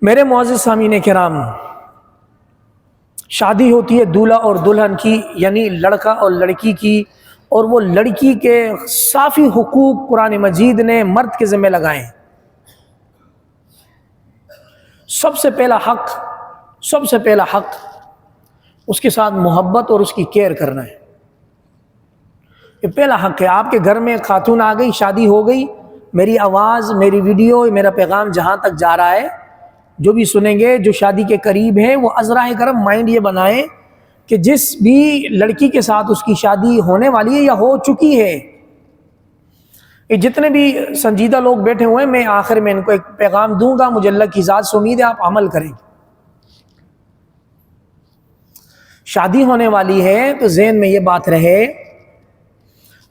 میرے معزز سامعین کرام، شادی ہوتی ہے دولہا اور دلہن کی، یعنی لڑکا اور لڑکی کی، اور وہ لڑکی کے صافی حقوق قرآن مجید نے مرد کے ذمہ لگائے ہیں۔ سب سے پہلا حق اس کے ساتھ محبت اور اس کی کیئر کرنا ہے۔ یہ پہلا حق ہے۔ آپ کے گھر میں خاتون آ گئی، شادی ہو گئی، میری آواز، میری ویڈیو، میرا پیغام جہاں تک جا رہا ہے، جو بھی سنیں گے، جو شادی کے قریب ہیں، وہ عذرائے کرم مائنڈ یہ بنائیں کہ جس بھی لڑکی کے ساتھ اس کی شادی ہونے والی ہے یا ہو چکی ہے، یہ جتنے بھی سنجیدہ لوگ بیٹھے ہوئے ہیں، میں آخر میں ان کو ایک پیغام دوں گا، مجھے اللہ کی ذات سے امید ہے آپ عمل کریں گے۔ شادی ہونے والی ہے تو ذہن میں یہ بات رہے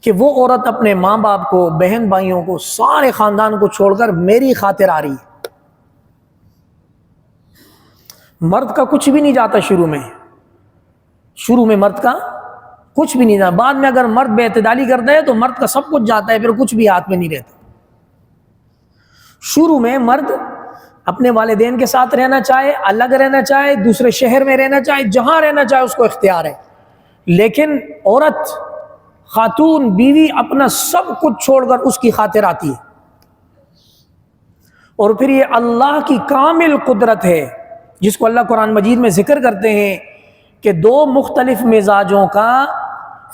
کہ وہ عورت اپنے ماں باپ کو، بہن بھائیوں کو، سارے خاندان کو چھوڑ کر میری خاطر آ رہی ہے۔ مرد کا کچھ بھی نہیں جاتا شروع میں مرد کا کچھ بھی نہیں جاتا۔ بعد میں اگر مرد بے اعتدالی کرتا ہے تو مرد کا سب کچھ جاتا ہے، پھر کچھ بھی ہاتھ میں نہیں رہتا۔ شروع میں مرد اپنے والدین کے ساتھ رہنا چاہے، الگ رہنا چاہے، دوسرے شہر میں رہنا چاہے، جہاں رہنا چاہے اس کو اختیار ہے، لیکن عورت، خاتون، بیوی اپنا سب کچھ چھوڑ کر اس کی خاطر آتی ہے۔ اور پھر یہ اللہ کی کامل قدرت ہے، جس کو اللہ قرآن مجید میں ذکر کرتے ہیں کہ دو مختلف مزاجوں کا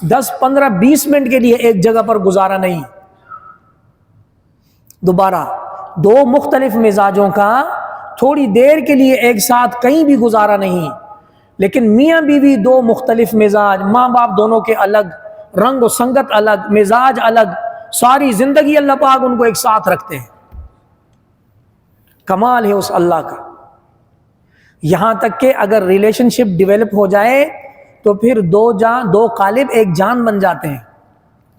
10 15 20 منٹ کے لیے ایک جگہ پر گزارا نہیں۔ دوبارہ، دو مختلف مزاجوں کا تھوڑی دیر کے لیے ایک ساتھ کہیں بھی گزارا نہیں، لیکن میاں بیوی دو مختلف مزاج، ماں باپ دونوں کے الگ، رنگ و سنگت الگ، مزاج الگ، ساری زندگی اللہ پاک ان کو ایک ساتھ رکھتے ہیں۔ کمال ہے اس اللہ کا۔ یہاں تک کہ اگر ریلیشن شپ ڈیولپ ہو جائے تو پھر دو قالب ایک جان بن جاتے ہیں۔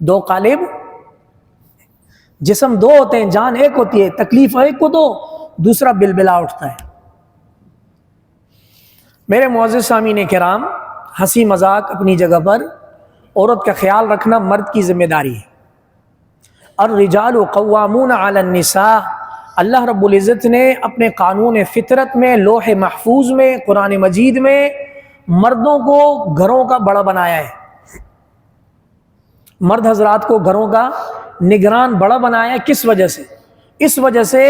دو قالب، جسم دو ہوتے ہیں، جان ایک ہوتی ہے، تکلیف ایک کو دو، دوسرا بلبلا اٹھتا ہے۔ میرے معزز سامعین کرام، ہنسی مذاق اپنی جگہ پر، عورت کا خیال رکھنا مرد کی ذمہ داری ہے۔ الرجال قوامون علی النساء، اللہ رب العزت نے اپنے قانون فطرت میں، لوح محفوظ میں، قرآن مجید میں مردوں کو گھروں کا بڑا بنایا ہے۔ مرد حضرات کو گھروں کا نگران بڑا بنایا ہے۔ کس وجہ سے؟ اس وجہ سے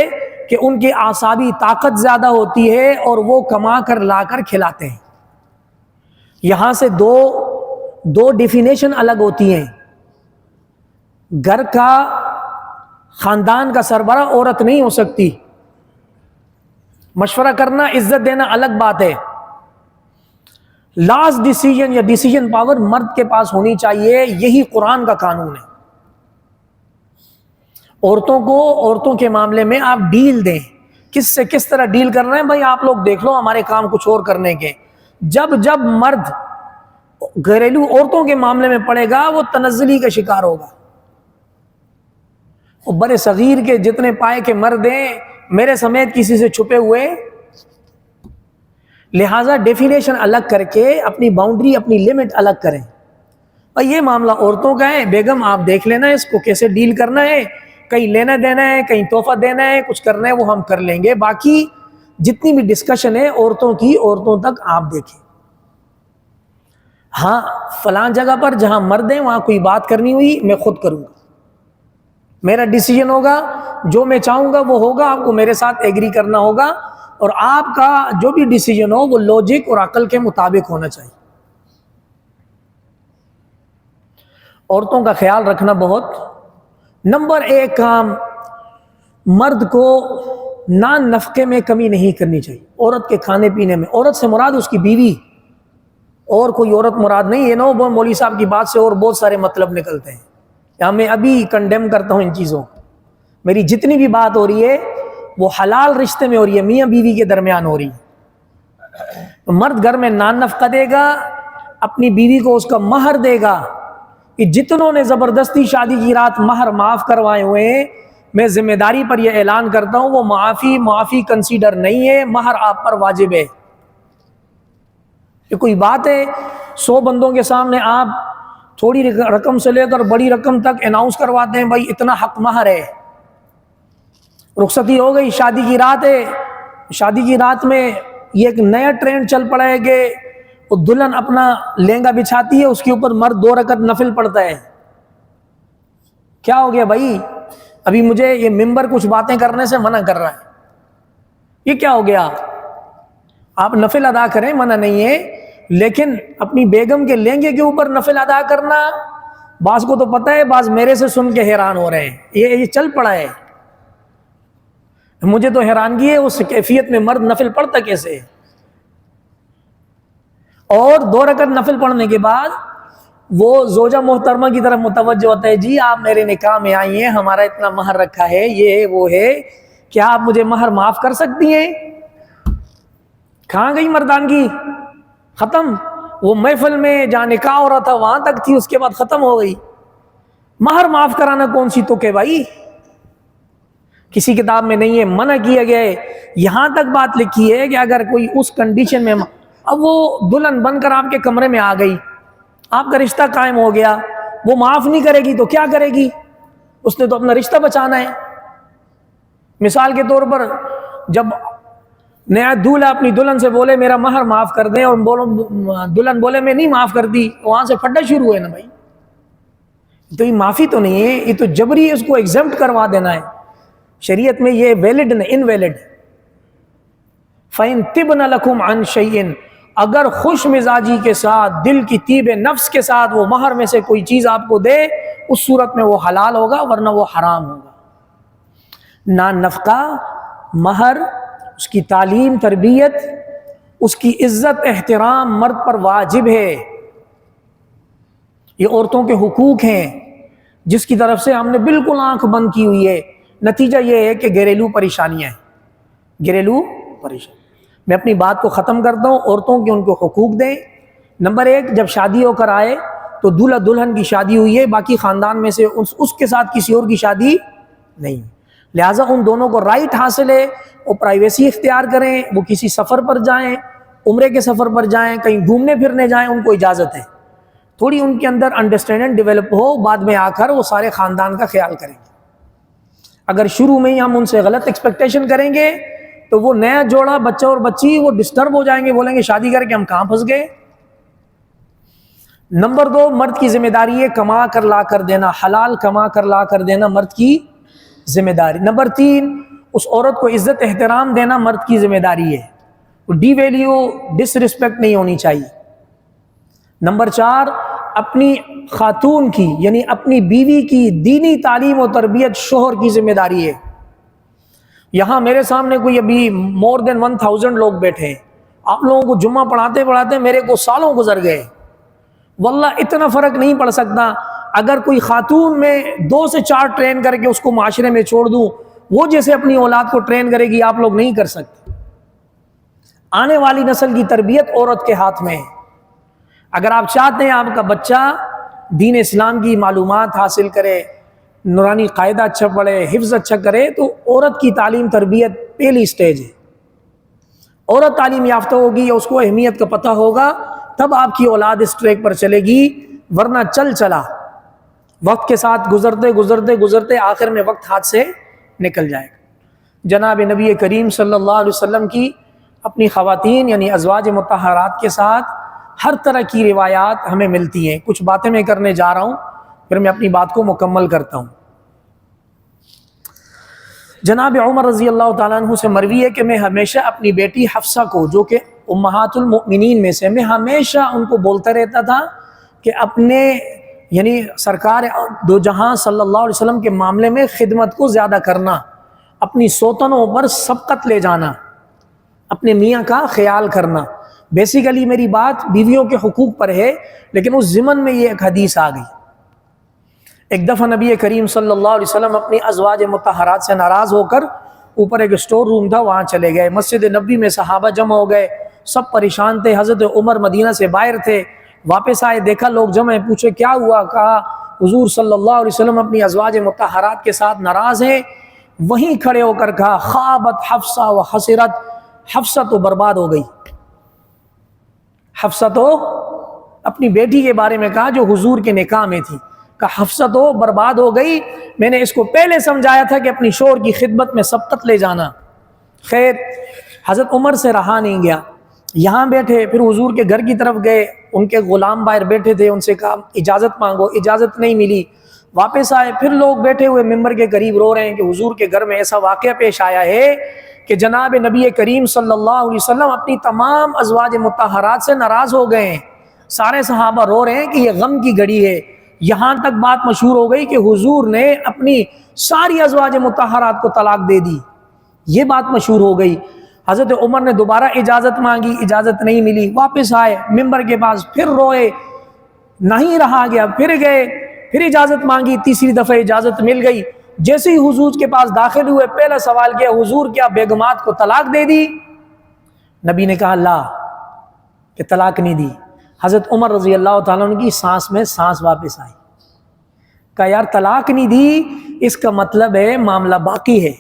کہ ان کی اعصابی طاقت زیادہ ہوتی ہے اور وہ کما کر لا کر کھلاتے ہیں۔ یہاں سے دو ڈیفینیشن الگ ہوتی ہیں۔ گھر کا، خاندان کا سربراہ عورت نہیں ہو سکتی۔ مشورہ کرنا، عزت دینا الگ بات ہے۔ لاسٹ ڈیسیجن یا ڈیسیجن پاور مرد کے پاس ہونی چاہیے، یہی قرآن کا قانون ہے۔ عورتوں کے معاملے میں آپ ڈیل دیں، کس طرح ڈیل کرنا ہے بھائی آپ لوگ دیکھ لو، ہمارے کام کچھ اور کرنے کے۔ جب مرد گھریلو عورتوں کے معاملے میں پڑے گا، وہ تنزلی کا شکار ہوگا۔ وہ بڑے صغیر کے جتنے پائے کے مرد ہیں، میرے سمیت کسی سے چھپے ہوئے، لہٰذا ڈیفینیشن الگ کر کے اپنی باؤنڈری، اپنی لمٹ الگ کریں۔ اور یہ معاملہ عورتوں کا ہے، بیگم آپ دیکھ لینا ہے اس کو کیسے ڈیل کرنا ہے، کہیں لینا دینا ہے، کہیں تحفہ دینا ہے، کچھ کرنا ہے وہ ہم کر لیں گے، باقی جتنی بھی ڈسکشن ہے عورتوں کی، عورتوں تک آپ دیکھیں۔ ہاں، فلاں جگہ پر جہاں مرد ہیں وہاں کوئی بات کرنی ہوئی میں خود کروں گا، میرا ڈیسیجن ہوگا، جو میں چاہوں گا وہ ہوگا، آپ کو میرے ساتھ ایگری کرنا ہوگا، اور آپ کا جو بھی ڈیسیجن ہو وہ لوجک اور عقل کے مطابق ہونا چاہیے۔ عورتوں کا خیال رکھنا بہت نمبر 1 کام، مرد کو نان نفقے میں کمی نہیں کرنی چاہیے، عورت کے کھانے پینے میں۔ عورت سے مراد اس کی بیوی، اور کوئی عورت مراد نہیں۔ یہ نو مولوی صاحب کی بات سے اور بہت سارے مطلب نکلتے ہیں، یا میں ابھی کنڈیم کرتا ہوں ان چیزوں۔ میری جتنی بھی بات ہو رہی ہے وہ حلال رشتے میں ہو رہی ہے، میاں بیوی کے درمیان ہو رہی ہے۔ مرد گھر میں نان نفقہ دے گا، اپنی بیوی کو اس کا مہر دے گا۔ کہ جتنوں نے زبردستی شادی کی رات مہر معاف کروائے ہوئے ہیں، میں ذمہ داری پر یہ اعلان کرتا ہوں وہ معافی کنسیڈر نہیں ہے، مہر آپ پر واجب ہے۔ یہ کوئی بات ہے 100 بندوں کے سامنے آپ تھوڑی رقم سے لے کر بڑی رقم تک اناؤنس کرواتے ہیں بھائی اتنا حق مہر ہے، رخصتی ہو گئی، شادی کی رات ہے، شادی کی رات میں یہ ایک نیا ٹرینڈ چل پڑا ہے کہ وہ دلہن اپنا لہنگا بچھاتی ہے، اس کے اوپر مرد 2 رکعت نفل پڑھتا ہے۔ کیا ہو گیا بھائی؟ ابھی مجھے یہ ممبر کچھ باتیں کرنے سے منع کر رہا ہے، یہ کیا ہو گیا؟ آپ نفل ادا کریں، منع نہیں ہے، لیکن اپنی بیگم کے لہنگے کے اوپر نفل ادا کرنا، بعض کو تو پتہ ہے، بعض میرے سے سن کے حیران ہو رہے ہیں، یہ چل پڑا ہے۔ مجھے تو حیرانگی ہے اس کیفیت میں مرد نفل پڑھتا کیسے؟ اور 2 رکعت نفل پڑھنے کے بعد وہ زوجہ محترمہ کی طرف متوجہ ہوتا ہے، جی آپ میرے نکاح میں آئی ہیں، ہمارا اتنا مہر رکھا ہے، یہ ہے وہ ہے، کیا آپ مجھے مہر معاف کر سکتی ہیں؟ کہاں گئی مردانگی؟ ختم۔ وہ محفل میں جہاں نکاح ہو رہا تھا وہاں تک تھی، اس کے بعد ختم ہو گئی۔ مہر معاف کرانا کون سی تو کہ بھائی، کسی کتاب میں نہیں ہے، منع کیا گیا ہے۔ یہاں تک بات لکھی ہے کہ اگر کوئی اس کنڈیشن میں، اب وہ دلہن بن کر آپ کے کمرے میں آ گئی، آپ کا رشتہ قائم ہو گیا، وہ معاف نہیں کرے گی تو کیا کرے گی؟ اس نے تو اپنا رشتہ بچانا ہے۔ مثال کے طور پر جب نیا دولہا اپنی دلہن سے بولے میرا مہر معاف کر دیں، اور دلہن بولے میں نہیں معاف کرتی، وہاں سے پھڈا شروع ہوئے نا بھائی۔ تو یہ معافی تو نہیں ہے، یہ تو جبری اس کو ایگزمپٹ کروا دینا ہے۔ شریعت میں یہ ویلڈ نہیں، انویلڈ۔ فَإِن تِبْنَ لَكُمْ عَنْ شَيْءٍ، اگر خوش مزاجی کے ساتھ، دل کی طیب نفس کے ساتھ وہ مہر میں سے کوئی چیز آپ کو دے، اس صورت میں وہ حلال ہوگا، ورنہ وہ حرام ہوگا۔ نہ نفقہ، مہر، اس کی تعلیم تربیت، اس کی عزت احترام مرد پر واجب ہے۔ یہ عورتوں کے حقوق ہیں جس کی طرف سے ہم نے بالکل آنکھ بند کی ہوئی ہے۔ نتیجہ یہ ہے کہ گھریلو پریشانیاں ہیں، گھریلو پریشانی۔ میں اپنی بات کو ختم کرتا ہوں، عورتوں کے ان کو حقوق دیں۔ نمبر 1، جب شادی ہو کر آئے تو دولہا دلہن کی شادی ہوئی ہے، باقی خاندان میں سے اس کے ساتھ کسی اور کی شادی نہیں، لہٰذا ان دونوں کو رائٹ حاصل ہے، وہ پرائیویسی اختیار کریں، وہ کسی سفر پر جائیں، عمرے کے سفر پر جائیں، کہیں گھومنے پھرنے جائیں، ان کو اجازت ہے۔ تھوڑی ان کے اندر انڈرسٹینڈنگ ڈیولپ ہو، بعد میں آ کر وہ سارے خاندان کا خیال کریں گے۔ اگر شروع میں ہی ہم ان سے غلط ایکسپیکٹیشن کریں گے تو وہ نیا جوڑا، بچہ اور بچی، وہ ڈسٹرب ہو جائیں گے، بولیں گے شادی کر کے ہم کہاں پھنس گئے۔ نمبر 2، مرد کی ذمہ داری ہے کما کر لا کر دینا، حلال کما کر لا کر دینا مرد کی ذمہ داری۔ نمبر 3، اس عورت کو عزت احترام دینا مرد کی ذمہ داری ہے، ڈی ویلیو، ڈس رسپیکٹ نہیں ہونی چاہیے۔ نمبر 4، اپنی خاتون کی یعنی اپنی بیوی کی دینی تعلیم و تربیت شوہر کی ذمہ داری ہے۔ یہاں میرے سامنے کوئی ابھی مور دین 1000 لوگ بیٹھے ہیں، آپ لوگوں کو جمعہ پڑھاتے پڑھاتے میرے کو سالوں گزر گئے، واللہ اتنا فرق نہیں پڑ سکتا۔ اگر کوئی خاتون میں 2 سے 4 ٹرین کر کے اس کو معاشرے میں چھوڑ دوں، وہ جیسے اپنی اولاد کو ٹرین کرے گی، آپ لوگ نہیں کر سکتے۔ آنے والی نسل کی تربیت عورت کے ہاتھ میں ہے۔ اگر آپ چاہتے ہیں آپ کا بچہ دین اسلام کی معلومات حاصل کرے، نورانی قاعدہ اچھا پڑھے، حفظ اچھا کرے، تو عورت کی تعلیم تربیت پہلی سٹیج ہے۔ عورت تعلیم یافتہ ہوگی یا اس کو اہمیت کا پتہ ہوگا، تب آپ کی اولاد اس ٹریک پر چلے گی، ورنہ چلا وقت کے ساتھ گزرتے گزرتے گزرتے آخر میں وقت ہاتھ سے نکل جائے گا۔ جناب نبی کریم صلی اللہ علیہ وسلم کی اپنی خواتین یعنی ازواج مطہرات کے ساتھ ہر طرح کی روایات ہمیں ملتی ہیں۔ کچھ باتیں میں کرنے جا رہا ہوں، پھر میں اپنی بات کو مکمل کرتا ہوں۔ جناب عمر رضی اللہ تعالیٰ عنہ سے مروی ہے کہ میں ہمیشہ اپنی بیٹی حفصہ کو، جو کہ امہات المؤمنین میں سے، میں ہمیشہ ان کو بولتا رہتا تھا کہ اپنے یعنی سرکار دو جہاں صلی اللہ علیہ وسلم کے معاملے میں خدمت کو زیادہ کرنا، اپنی سوتنوں پر سبقت لے جانا، اپنے میاں کا خیال کرنا۔ بیسیکلی میری بات بیویوں کے حقوق پر ہے، لیکن اس ضمن میں یہ ایک حدیث آ گئی۔ ایک دفعہ نبی کریم صلی اللہ علیہ وسلم اپنی ازواج مطہرات سے ناراض ہو کر اوپر ایک اسٹور روم تھا وہاں چلے گئے۔ مسجد نبی میں صحابہ جمع ہو گئے، سب پریشان تھے۔ حضرت عمر مدینہ سے باہر تھے، واپس آئے، دیکھا لوگ جمع ہیں، پوچھے کیا ہوا؟ کہا حضور صلی اللہ علیہ وسلم اپنی ازواج مطہرات کے ساتھ ناراض ہیں۔ وہیں کھڑے ہو کر کہا خابت حفصہ و خسرت، حفصہ تو برباد ہو گئی۔ حفصہ تو اپنی بیٹی کے بارے میں کہا جو حضور کے نکاح میں تھی، کہا حفصہ تو برباد ہو گئی، میں نے اس کو پہلے سمجھایا تھا کہ اپنی شوہر کی خدمت میں سبقت لے جانا۔ خیر حضرت عمر سے رہا نہیں گیا، یہاں بیٹھے، پھر حضور کے گھر کی طرف گئے، ان کے غلام باہر بیٹھے تھے، ان سے کہا اجازت مانگو، اجازت نہیں ملی، واپس آئے، پھر لوگ بیٹھے ہوئے ممبر کے قریب رو رہے ہیں کہ حضور کے گھر میں ایسا واقعہ پیش آیا ہے کہ جناب نبی کریم صلی اللہ علیہ وسلم اپنی تمام ازواج مطہرات سے ناراض ہو گئے ہیں۔ سارے صحابہ رو رہے ہیں کہ یہ غم کی گھڑی ہے۔ یہاں تک بات مشہور ہو گئی کہ حضور نے اپنی ساری ازواج مطہرات کو طلاق دے دی، یہ بات مشہور ہو گئی۔ حضرت عمر نے دوبارہ اجازت مانگی، اجازت نہیں ملی، واپس آئے ممبر کے پاس، پھر روئے، نہیں رہا گیا، پھر گئے، پھر اجازت مانگی، تیسری دفعہ اجازت مل گئی۔ جیسے ہی حضور کے پاس داخل ہوئے، پہلا سوال کیا، حضور کیا بیگمات کو طلاق دے دی؟ نبی نے کہا لا، کہ طلاق نہیں دی۔ حضرت عمر رضی اللہ تعالیٰ عنہ کی سانس میں سانس واپس آئی، کہا یار طلاق نہیں دی، اس کا مطلب ہے معاملہ باقی ہے۔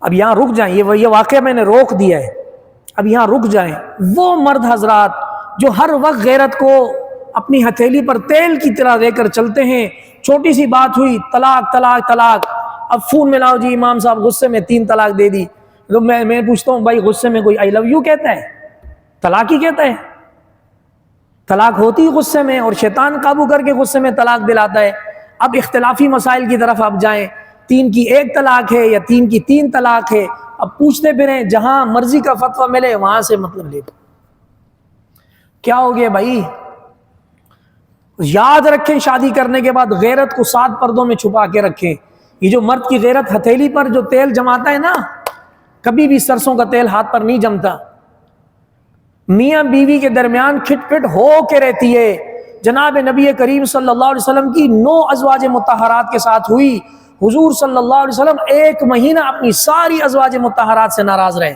اب یہاں رک جائیں، یہ واقعہ میں نے روک دیا ہے، اب یہاں رک جائیں۔ وہ مرد حضرات جو ہر وقت غیرت کو اپنی ہتھیلی پر تیل کی طرح لے کر چلتے ہیں، چھوٹی سی بات ہوئی طلاق طلاق طلاق، اب فون ملاؤ جی امام صاحب غصے میں 3 طلاق دے دی، تو میں پوچھتا ہوں بھائی غصے میں کوئی آئی لو یو کہتا ہے؟ طلاق ہی کہتا ہے؟ طلاق ہوتی غصے میں، اور شیطان قابو کر کے غصے میں طلاق دلاتا ہے۔ اب اختلافی مسائل کی طرف آپ جائیں، 3 کی 1 طلاق ہے یا 3 کی 3 طلاق ہے، اب پوچھتے پھریں، جہاں مرضی کا فتویٰ ملے وہاں سے مطلب لے۔ کیا ہو گیا بھائی؟ یاد رکھیں شادی کرنے کے بعد غیرت کو 7 پردوں میں چھپا کے رکھیں۔ یہ جو مرد کی غیرت ہتھیلی پر جو تیل جماتا ہے نا، کبھی بھی سرسوں کا تیل ہاتھ پر نہیں جمتا۔ میاں بیوی کے درمیان کھٹ پٹ ہو کے رہتی ہے۔ جناب نبی کریم صلی اللہ علیہ وسلم کی 9 ازواج مطہرات کے ساتھ ہوئی۔ حضور صلی اللہ علیہ وسلم 1 مہینہ اپنی ساری ازواج مطہرات سے ناراض رہے۔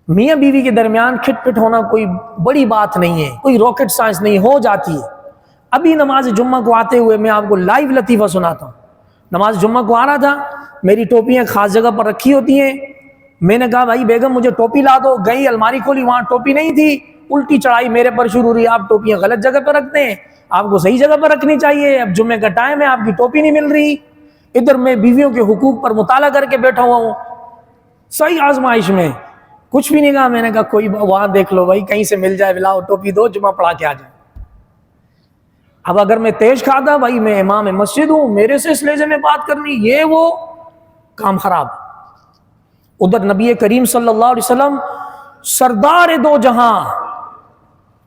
میاں بیوی کے درمیان کھٹ پٹ ہونا کوئی بڑی بات نہیں ہے، کوئی راکٹ سائنس نہیں، ہو جاتی ہے۔ ابھی نماز جمعہ کو آتے ہوئے میں آپ کو لائیو لطیفہ سناتا ہوں۔ نماز جمعہ کو آ رہا تھا، میری ٹوپیاں خاص جگہ پر رکھی ہوتی ہیں، میں نے کہا بھائی بیگم مجھے ٹوپی لا دو، گئی الماری کھولی، وہاں ٹوپی نہیں تھی، الٹی چڑھائی میرے پر شروع ہوئی، آپ ٹوپیاں غلط جگہ پر رکھتے ہیں، آپ کو صحیح جگہ پر رکھنی چاہیے، اب جمعے کا ٹائم ہے، آپ کی ٹوپی نہیں مل رہی۔ ادھر میں بیویوں کے حقوق پر مطالعہ کر کے بیٹھا ہوا ہوں، صحیح آزمائش میں، کچھ بھی نہیں کہا۔ میں نے کہا کوئی وہاں دیکھ لو بھائی، کہیں سے مل جائے، لاؤ ٹوپی دو، جمعہ پڑھا کے آ جائے۔ اب اگر میں تیز کھاتا، بھائی میں امام مسجد ہوں، میرے سے اس لہجے میں بات کرنی، یہ وہ کام خراب۔ ادھر نبی کریم صلی اللہ علیہ وسلم سردار 2 جہاں،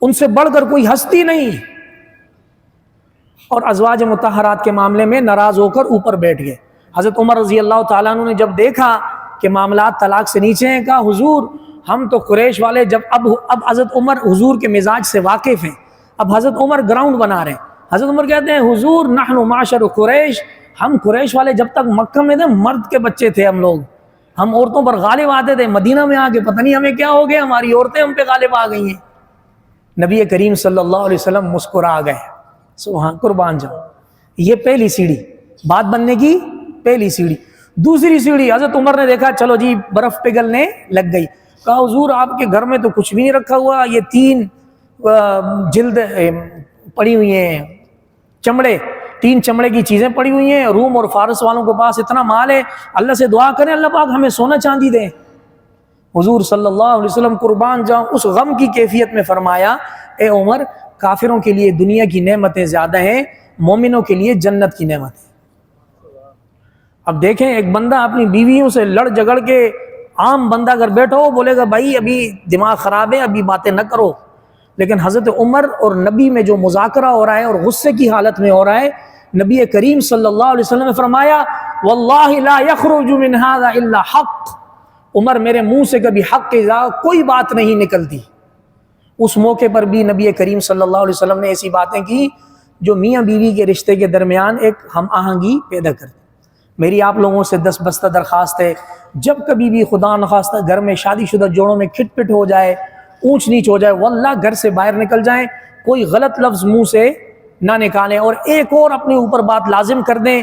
ان سے بڑھ کر کوئی ہستی نہیں، اور ازواج مطہرات کے معاملے میں ناراض ہو کر اوپر بیٹھ گئے۔ حضرت عمر رضی اللہ تعالیٰ عنہ نے جب دیکھا کہ معاملات طلاق سے نیچے ہیں، کہا حضور ہم تو قریش والے، جب اب حضرت عمر حضور کے مزاج سے واقف ہیں، اب حضرت عمر گراؤنڈ بنا رہے ہیں۔ حضرت عمر کہتے ہیں حضور نحن معاشر قریش، ہم قریش والے جب تک مکہ میں تھے مرد کے بچے تھے، ہم لوگ، ہم عورتوں پر غالب آتے تھے، مدینہ میں آ کے پتہ نہیں ہمیں کیا ہو گیا، ہماری عورتیں ہم پہ غالب آ گئی ہیں۔ نبی کریم صلی اللہ علیہ وسلم مسکرا گئے، سبحان، قربان جاؤ۔ یہ پہلی سیڑھی، بات بننے کی پہلی سیڑھی۔ دوسری سیڑھی، حضرت عمر نے دیکھا چلو جی برف پگھلنے لگ گئی، کہا حضور آپ کے گھر میں تو کچھ بھی نہیں رکھا ہوا، یہ 3 جلد پڑی ہوئی ہیں، چمڑے، 3 چمڑے کی چیزیں پڑی ہوئی ہیں، روم اور فارس والوں کے پاس اتنا مال ہے، اللہ سے دعا کریں اللہ پاک ہمیں سونا چاندی دیں۔ حضور صلی اللہ علیہ وسلم قربان جاؤں اس غم کی کیفیت میں فرمایا، اے عمر کافروں کے لیے دنیا کی نعمتیں زیادہ ہیں، مومنوں کے لیے جنت کی نعمتیں۔ اب دیکھیں ایک بندہ اپنی بیویوں سے لڑ جھگڑ کے، عام بندہ اگر بیٹھا ہو بولے گا بھائی ابھی دماغ خراب ہے، ابھی باتیں نہ کرو، لیکن حضرت عمر اور نبی میں جو مذاکرہ ہو رہا ہے اور غصے کی حالت میں ہو رہا ہے، نبی کریم صلی اللہ علیہ وسلم نے فرمایا واللہ لا یخرج من ھذا الا حق، عمر میرے منہ سے کبھی حق کے علاوہ کوئی بات نہیں نکلتی۔ اس موقع پر بھی نبی کریم صلی اللہ علیہ وسلم نے ایسی باتیں کی جو میاں بیوی کے رشتے کے درمیان ایک ہم آہنگی پیدا کرتی۔ میری آپ لوگوں سے 10 بستہ درخواست ہے، جب کبھی بھی خدا نخواستہ گھر میں شادی شدہ جوڑوں میں کھٹ پٹ ہو جائے، اونچ نیچ ہو جائے، واللہ گھر سے باہر نکل جائیں، کوئی غلط لفظ منہ سے نہ نکالیں، اور ایک اور اپنے اوپر بات لازم کر دیں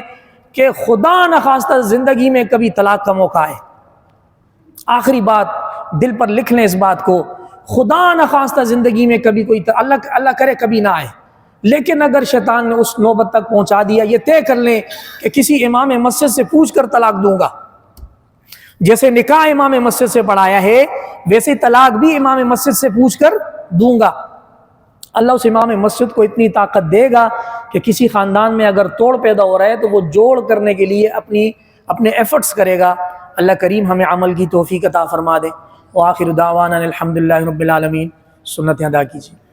کہ خدا نخواستہ زندگی میں کبھی طلاق کا موقع آئے، آخری بات دل پر لکھ لیں اس بات کو، خدا نخواستہ زندگی میں کبھی کوئی اللہ کرے کبھی نہ آئے، لیکن اگر شیطان نے اس نوبت تک پہنچا دیا، یہ طے کر لیں کہ کسی امام مسجد سے پوچھ کر طلاق دوں گا، جیسے نکاح امام مسجد سے پڑھایا ہے ویسے طلاق بھی امام مسجد سے پوچھ کر دوں گا۔ اللہ اس امام مسجد کو اتنی طاقت دے گا کہ کسی خاندان میں اگر توڑ پیدا ہو رہا ہے تو وہ جوڑ کرنے کے لیے اپنے ایفرٹس کرے گا۔ اللہ کریم ہمیں عمل کی توفیق عطا فرما دے۔ وآخر دعوانا الحمدللہ رب العالمین۔ سنت ادا کیجیے۔